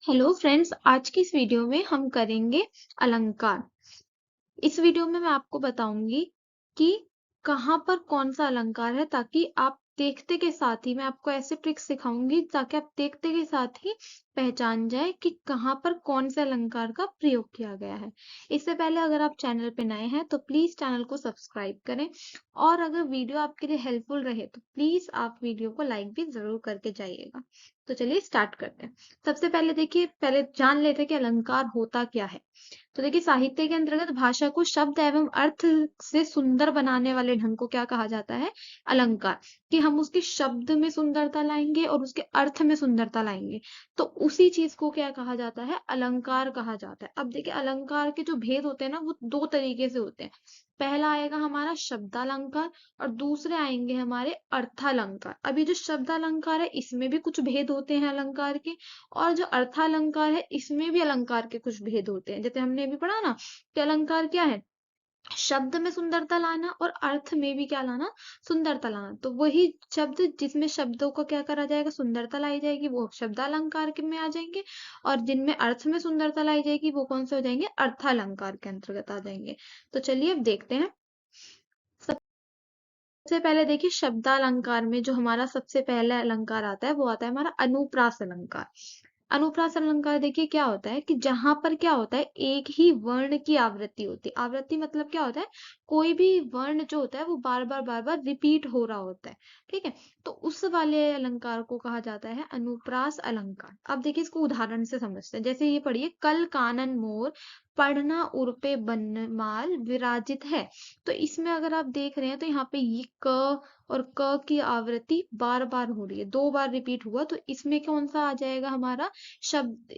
Hello friends, आज की इस वीडियो में हम करेंगे अलंकार। इस वीडियो में मैं आपको बताऊंगी कि कहाँ पर कौन सा अलंकार है, ताकि आप देखते के साथ ही मैं आपको ऐसे ट्रिक्स सिखाऊंगी ताकि आप देखते के साथ ही पहचान जाए कि कहाँ पर कौन से अलंकार का प्रयोग किया गया है। इससे पहले अगर आप चैनल पे नए हैं तो प्लीज चैनल को सब्सक्राइब करें, और अगर वीडियो आपके लिए हेल्पफुल रहे तो प्लीज आप वीडियो को लाइक भी जरूर करके जाइएगा। तो चलिए स्टार्ट करते हैं। सबसे पहले देखिए, पहले जान लेते हैं कि अलंकार होता क्या है। तो देखिए, साहित्य के अंतर्गत भाषा को शब्द एवं अर्थ से सुंदर बनाने वाले ढंग को क्या कहा जाता है? अलंकार। कि हम उसके शब्द में सुंदरता लाएंगे और उसके अर्थ में सुंदरता लाएंगे, तो उसी चीज को क्या कहा जाता है? अलंकार कहा जाता है। अब देखिए, अलंकार के जो भेद होते हैं ना, वो दो तरीके से होते हैं। पहला आएगा हमारा शब्दालंकार, और दूसरे आएंगे हमारे अर्थालंकार। अभी जो शब्दालंकार है इसमें भी कुछ भेद होते हैं अलंकार के, और जो अर्थालंकार है इसमें भी अलंकार के कुछ भेद होते हैं। जैसे हमने अभी पढ़ा ना कि अलंकार क्या है? शब्द में सुंदरता लाना, और अर्थ में भी क्या लाना? सुंदरता लाना। तो वही शब्द जिसमें शब्दों को क्या करा जाएगा? सुंदरता लाई जाएगी, वो शब्दालंकार के में आ जाएंगे। और जिनमें अर्थ में सुंदरता लाई जाएगी वो कौन से हो जाएंगे? अर्थालंकार के अंतर्गत आ जाएंगे। तो चलिए अब देखते हैं। सबसे पहले देखिए, शब्दालंकार में जो हमारा सबसे पहला अलंकार आता है वो आता है हमारा अनुप्रास अलंकार। अनुप्रास अलंकार देखिए क्या होता है कि जहां पर क्या होता है, एक ही वर्ण की आवृत्ति होती है। आवृत्ति मतलब क्या होता है? कोई भी वर्ण जो होता है वो बार बार रिपीट हो रहा होता है। ठीक है, तो उस वाले अलंकार को कहा जाता है अनुप्रास अलंकार। अब देखिए, इसको उदाहरण से समझते हैं। जैसे ये पढ़िए, कल कानन मोर पढ़ना उर्पे बनमाल विराजित है। तो इसमें अगर आप देख रहे हैं तो यहाँ पे ये क और क की आवृत्ति बार बार हो रही है, दो बार रिपीट हुआ, तो इसमें कौन सा आ जाएगा हमारा? शब्द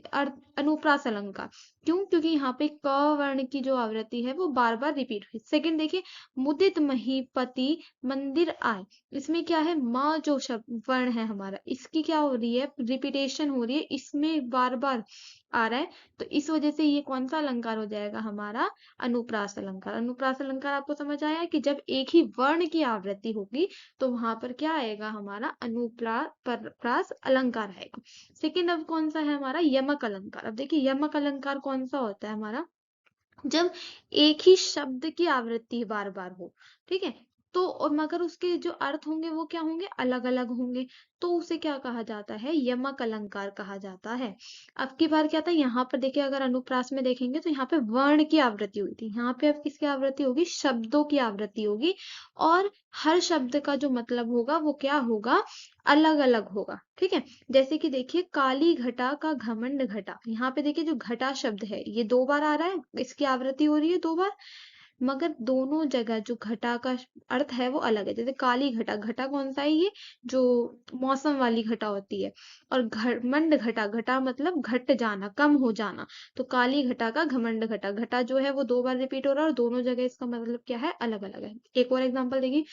अनुप्रास अलंकार। क्यों? क्योंकि यहाँ पे क वर्ण की जो आवृत्ति है वो बार बार रिपीट हुई। सेकंड देखिए, मुदित महीपति मंदिर आए। इसमें क्या है? म जो शब्द वर्ण है हमारा, इसकी क्या हो रही है? रिपीटेशन हो रही है, इसमें बार बार आ रहा है। तो इस वजह से ये कौन सा अलंकार हो जाएगा हमारा? अनुप्रास अलंकार। अनुप्रास अलंकार आपको समझ आया कि जब एक ही वर्ण की आवृत्ति होगी तो वहां पर क्या आएगा? हमारा अनुप्रास अलंकार आएगा। सेकेंड अब कौन सा है हमारा? यमक अलंकार। अब देखिए, यमक अलंकार कौन सा होता है हमारा? जब एक ही शब्द की आवृत्ति बार बार हो। ठीक है, तो और मगर उसके जो अर्थ होंगे वो क्या होंगे? अलग अलग होंगे। तो उसे क्या कहा जाता है? यमक अलंकार कहा जाता है। अब की बार क्या था यहाँ पर? देखिए, अगर अनुप्रास में देखेंगे तो यहाँ पे वर्ण की आवृत्ति हुई थी, यहाँ पे अब किसकी आवृत्ति होगी? शब्दों की आवृत्ति होगी। और हर शब्द का जो मतलब होगा वो क्या होगा? अलग अलग होगा। ठीक है, जैसे कि देखिए, काली घटा का घमंड घटा। यहाँ पे देखिए, जो घटा शब्द है ये दो बार आ रहा है, इसकी आवृत्ति हो रही है दो बार, मगर दोनों जगह जो घटा का अर्थ है वो अलग है। जैसे काली घटा, घटा कौन सा है? ये जो मौसम वाली घटा होती है। और घमंड घटा, घटा मतलब घट जाना, कम हो जाना। तो काली घटा का घमंड घटा, घटा जो है वो दो बार रिपीट हो रहा है और दोनों जगह इसका मतलब क्या है? अलग अलग है। एक और एग्जांपल देखिए,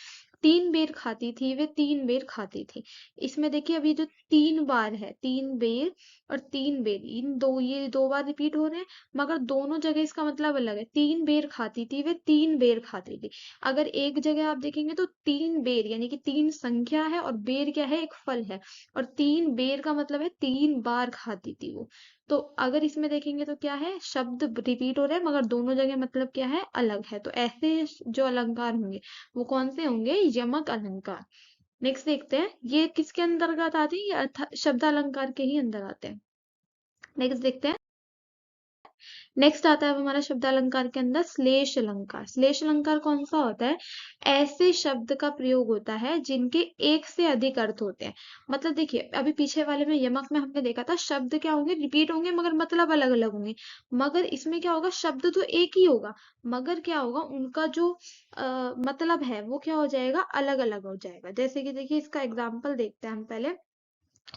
तीन बेर खाती थी वे तीन बेर खाती थी। इसमें देखिए, अभी जो तीन बार है, तीन बेर और तीन बेर, इन दो, ये दो बार रिपीट हो रहे हैं, मगर दोनों जगह इसका मतलब अलग है। तीन बेर खाती थी वे तीन बेर खाती थी। अगर एक जगह आप देखेंगे तो तीन बेर यानी कि तीन संख्या है, और बेर क्या है? एक फल है। और तीन बेर का मतलब है तीन बार खाती थी वो। तो अगर इसमें देखेंगे तो क्या है? शब्द रिपीट हो रहे हैं मगर दोनों जगह मतलब क्या है? अलग है। तो ऐसे जो अलंकार होंगे वो कौन से होंगे? यमक अलंकार। नेक्स्ट देखते हैं, ये किसके अंतर्गत आते हैं? ये शब्द अलंकार के ही अंदर आते हैं। नेक्स्ट देखते हैं। नेक्स्ट आता है हमारा शब्द अलंकार के अंदर श्लेष अलंकार। श्लेष अलंकार कौन सा होता है? ऐसे शब्द का प्रयोग होता है जिनके एक से अधिक अर्थ होते हैं। मतलब देखिए, अभी पीछे वाले में यमक में हमने देखा था शब्द क्या होंगे? रिपीट होंगे मगर मतलब अलग अलग होंगे। मगर इसमें क्या होगा? शब्द तो एक ही होगा, मगर क्या होगा? उनका जो मतलब है वो क्या हो जाएगा? अलग अलग हो जाएगा। जैसे कि देखिए, इसका एग्जाम्पल देखते हैं हम पहले।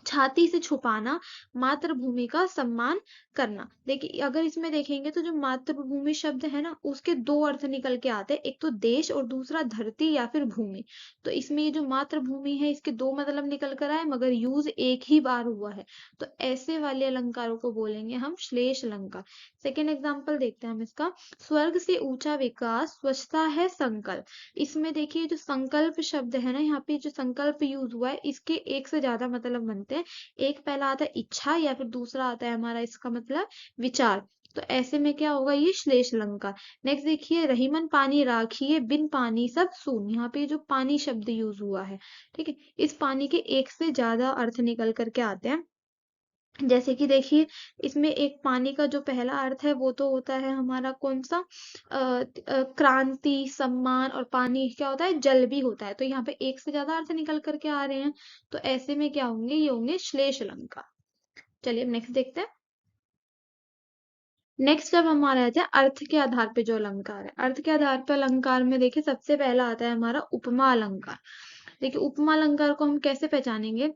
छाती से छुपाना, मातृभूमि का सम्मान करना। देखिए, अगर इसमें देखेंगे तो जो मातृभूमि शब्द है ना, उसके दो अर्थ निकल के आते हैं, एक तो देश और दूसरा धरती या फिर भूमि। तो इसमें ये जो मातृभूमि है इसके दो मतलब निकल कर आए, मगर यूज एक ही बार हुआ है। तो ऐसे वाले अलंकारों को बोलेंगे हम श्लेष अलंकार। सेकेंड एग्जाम्पल देखते हैं हम इसका। स्वर्ग से ऊंचा विकास, स्वच्छता है संकल्प। इसमें देखिए, जो संकल्प शब्द है ना, यहाँ पे जो संकल्प यूज हुआ है इसके एक से ज्यादा मतलब जानते हैं। एक पहला आता है इच्छा, या फिर दूसरा आता है हमारा इसका मतलब विचार। तो ऐसे में क्या होगा, ये श्लेष अलंकार। नेक्स्ट देखिए, रहीमन पानी राखिए बिन पानी सब सून। यहाँ पे जो पानी शब्द यूज हुआ है, ठीक है, इस पानी के एक से ज्यादा अर्थ निकल करके आते हैं। जैसे कि देखिए, इसमें एक पानी का जो पहला अर्थ है वो तो होता है हमारा कौन सा, क्रांति, सम्मान, और पानी क्या होता है, जल भी होता है। तो यहाँ पे एक से ज्यादा अर्थ निकल करके आ रहे हैं, तो ऐसे में क्या होंगे, ये होंगे श्लेष अलंकार। चलिए अब नेक्स्ट देखते हैं। नेक्स्ट जब हमारा आता है अर्थ के आधार पे जो अलंकार है, अर्थ के आधार पे अलंकार में देखिए सबसे पहला आता है हमारा उपमा अलंकार। देखिए उपमा अलंकार को हम कैसे पहचानेंगे,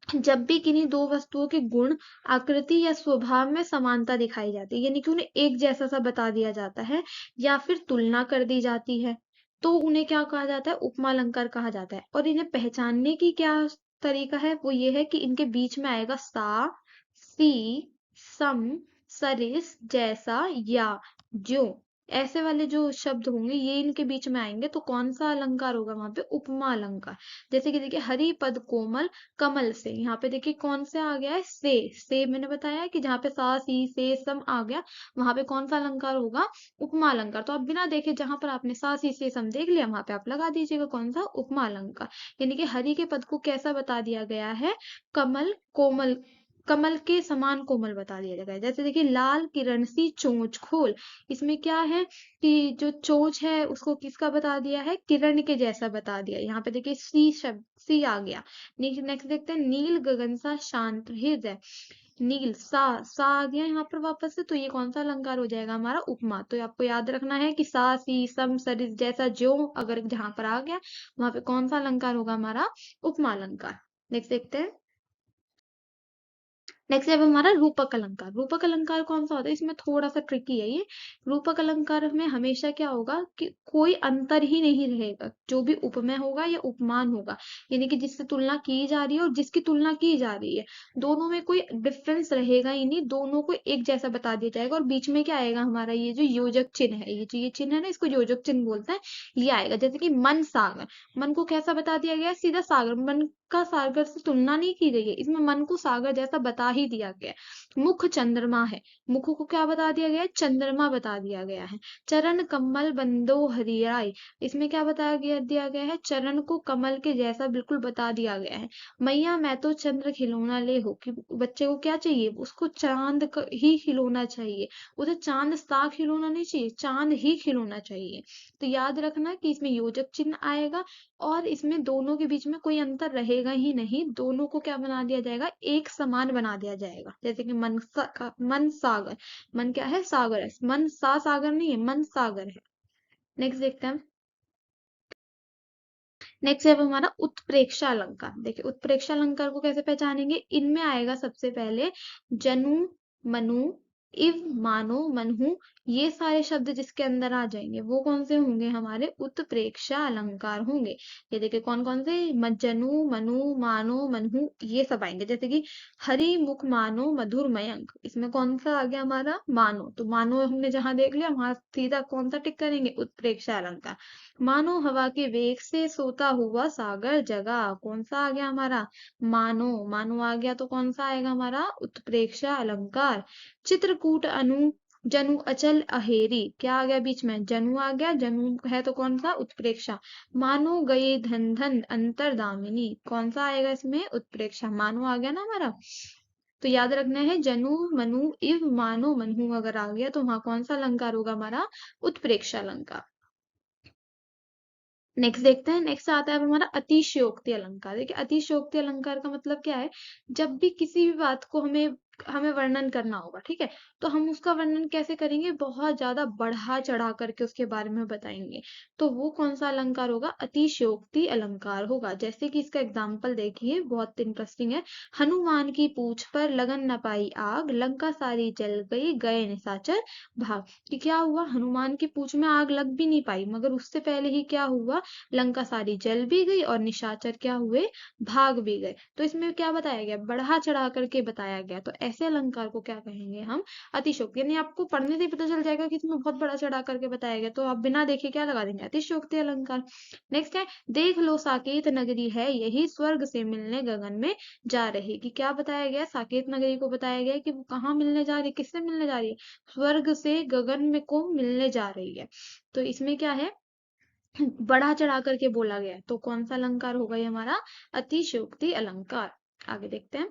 जब भी किन्हीं दो वस्तुओं के गुण, आकृति या स्वभाव में समानता दिखाई जाती है, यानी कि उन्हें एक जैसा सा बता दिया जाता है, या फिर तुलना कर दी जाती है, तो उन्हें क्या कहा जाता है, उपमा अलंकार कहा जाता है। और इन्हें पहचानने की क्या तरीका है, वो ये है कि इनके बीच में आएगा सा, सी, सम, सरिस, जैसा, या, जो, ऐसे वाले जो शब्द होंगे ये इनके बीच में आएंगे, तो कौन सा अलंकार होगा वहां पे, उपमा अलंकार। जैसे कि देखिए, हरि पद कोमल कमल से, यहाँ पे देखिए कौन से आ गया है, से मैंने बताया है कि जहाँ पे सा, सी, से, सम आ गया, वहां पे कौन सा अलंकार होगा, उपमा अलंकार। तो आप बिना देखे जहां पर आपने सा, सी, से, सम देख लिया, वहां पे आप लगा दीजिएगा कौन सा, उपमा अलंकार। यानी कि हरि के पद को कैसा बता दिया गया है, कमल कोमल, कमल के समान कोमल बता दिया गया है। जैसे देखिए, लाल किरण सी चोंच खोल, इसमें क्या है कि जो चोंच है उसको किसका बता दिया है, किरण के जैसा बता दिया। यहाँ पे देखिए सी शब्द, सी आ गया। नेक्स्ट देखते हैं, नील गगन सा शांत हृदय, नील, सा आ गया यहाँ पर वापस से, तो ये कौन सा अलंकार हो जाएगा हमारा, उपमा। तो आपको याद रखना है कि सा, सी, सम, सरिस, जैसा, जो, अगर जहां पर आ गया वहां पे कौन सा अलंकार होगा हमारा, उपमा अलंकार। नेक्स्ट देखते हैं। नेक्स्ट है अब हमारा रूपक अलंकार। रूपक अलंकार कौन सा होता है, इसमें थोड़ा सा ट्रिकी है ये। रूपक अलंकार में हमेशा क्या होगा कि कोई अंतर ही नहीं रहेगा, जो भी उपमेय होगा या उपमान होगा, यानी कि जिससे तुलना की जा रही है और जिसकी तुलना की जा रही है, दोनों में कोई डिफरेंस रहेगा ही नहीं, दोनों को एक जैसा बता दिया जाएगा। और बीच में क्या आएगा हमारा, ये जो योजक चिन्ह है, ये जो ये चिन्ह है ना, इसको योजक चिन्ह बोलते हैं, ये आएगा। जैसे कि मन सागर, मन को कैसा बता दिया गया है, सीधा सागर, मन का सागर से तुलना नहीं की गई है, इसमें मन को सागर जैसा बता ही दिया गया है। मुख चंद्रमा है, मुख को क्या बता दिया गया है, चंद्रमा बता दिया गया है। चरण कमल बंदो हरियाई, इसमें क्या बताया गया, दिया गया है, चरण को कमल के जैसा बिल्कुल बता दिया गया है। मैया मैं तो चंद्र खिलौना ले हो, कि बच्चे को क्या चाहिए, उसको चांद ही खिलौना चाहिए, उसे चांद सा खिलौना नहीं चाहिए, चांद ही खिलौना चाहिए। तो याद रखना कि इसमें योजक चिन्ह आएगा, और इसमें दोनों के बीच में कोई अंतर रहेगा ही नहीं, दोनों को क्या बना दिया जाएगा, एक समान बना दिया जाएगा। जैसे कि मन सागर, मन क्या है, सागर है, मन सा सागर नहीं है, मन सागर है। नेक्स्ट देखते हैं। नेक्स्ट है अब हमारा उत्प्रेक्षा अलंकार। देखिए उत्प्रेक्षा अलंकार को कैसे पहचानेंगे, इनमें आएगा सबसे पहले जनु, मनु, इव, मानो, मनहु, ये सारे शब्द जिसके अंदर आ जाएंगे वो कौन से होंगे, हमारे उत्प्रेक्षा अलंकार होंगे। ये देखिए कौन कौन से, जनु, मनु, मानो, मनहु, ये सब आएंगे। जैसे कि हरि मुख मानो मधुर मयंक, इसमें कौन सा आ गया हमारा, मानो। तो मानो हमने जहां देख लिया वहां सीधा कौन सा टिक करेंगे, उत्प्रेक्षा अलंकार। मानो हवा के वेग से सोता हुआ सागर जगा, कौन सा आ गया हमारा, मानो। मानो आ गया तो कौन सा आएगा हमारा, उत्प्रेक्षा अलंकार। चित्रकूट अनु, जनु अचल अहेरी, क्या आ गया बीच में, जनु आ गया, जनु है तो कौन सा, उत्प्रेक्षा। मानो गए धन धन अंतर्दामिनी, कौन सा आएगा इसमें, उत्प्रेक्षा। मानो आ गया ना हमारा, तो याद रखना है, जनु, मनु, इव, मानो, मनहु अगर आ गया तो वहां कौन सा अलंकार होगा हमारा, उत्प्रेक्षा अलंकार। नेक्स्ट देखते हैं। नेक्स्ट आता है अब हमारा अतिशयोक्ति अलंकार। देखिए अतिशयोक्ति अलंकार का मतलब क्या है, जब भी किसी भी बात को हमें हमें वर्णन करना होगा, ठीक है, तो हम उसका वर्णन कैसे करेंगे, बहुत ज्यादा बढ़ा चढ़ा करके उसके बारे में बताएंगे, तो वो कौन सा अलंकार होगा, अतिशयोक्ति अलंकार होगा। जैसे कि इसका एग्जाम्पल देखिए, बहुत इंटरेस्टिंग है। हनुमान की पूछ पर लगन न पाई आग, लंका सारी जल गई, गए निशाचर भाग। कि क्या हुआ, हनुमान की पूछ में आग लग भी नहीं पाई, मगर उससे पहले ही क्या हुआ, लंका सारी जल भी गई और निशाचर क्या हुए, भाग भी गए। तो इसमें क्या बताया गया, बढ़ा चढ़ा करके बताया गया। तो ऐसे अलंकार को क्या कहेंगे हम? अतिशयोक्ति। यानी आपको पढ़ने से ही पता चल जाएगा कि इसमें बहुत बड़ा चढ़ा करके बताया गया, तो आप बिना देखे क्या लगा देंगे? अतिशयोक्ति अलंकार। नेक्स्ट है, देख लो साकेत नगरी है यही स्वर्ग से मिलने गगन में जा रही। कि क्या बताया गया? साकेत नगरी को बताया गया है कि वो कहाँ मिलने जा रही है, किससे मिलने जा रही है? स्वर्ग से गगन में को मिलने जा रही है। तो इसमें क्या है? बढ़ा चढ़ा करके बोला गया है। तो कौन सा अलंकार होगा ये हमारा? अतिशयोक्ति अलंकार। आगे देखते हैं।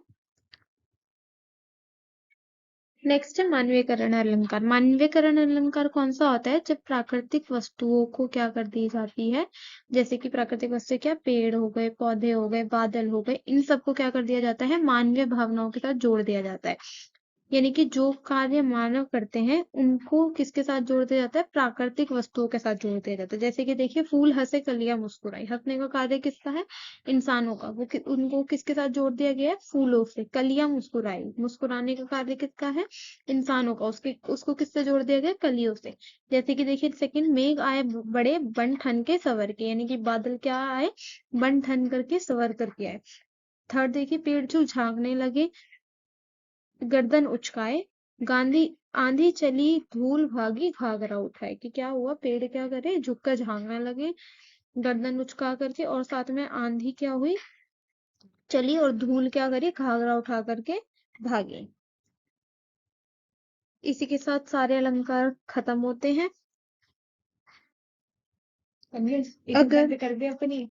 नेक्स्ट है मानवीयकरण अलंकार। मानवीयकरण अलंकार कौन सा होता है? जब प्राकृतिक वस्तुओं को क्या कर दी जाती है, जैसे कि प्राकृतिक वस्तु क्या, पेड़ हो गए, पौधे हो गए, बादल हो गए, इन सबको क्या कर दिया जाता है? मानवीय भावनाओं के साथ जोड़ दिया जाता है। यानी कि जो कार्य मानव करते हैं उनको किसके साथ जोड़ दिया जाता है? प्राकृतिक वस्तुओं के साथ जोड़ दिया जाता है। जैसे कि देखिए, फूल हंसे कलियां मुस्कुराई, हंसने का कार्य किसका है? इंसानों का। उनको किसके साथ जोड़ दिया गया है? फूलों से। कलियां मुस्कुराई, मुस्कुराने का कार्य किसका है? इंसानों का। उसको किससे जोड़ दिया गया? कलियों से। जैसे कि देखिए सेकंड, मेघ आए बड़े बन ठन के सवर के, यानी कि बादल क्या आए? बन ठन करके सवर करके आए। थर्ड देखिए, पेड़ जो झांकने लगे, गर्दन उचकाए, गांधी आंधी चली धूल भागी घाघरा उठाए। कि क्या हुआ? पेड़ क्या करे? झुककर झांकने लगे, गर्दन उचका करके, और साथ में आंधी क्या हुई? चली, और धूल क्या करी? घाघरा उठा करके भागे। इसी के साथ सारे अलंकार खत्म होते हैं। अगर कर दे अपनी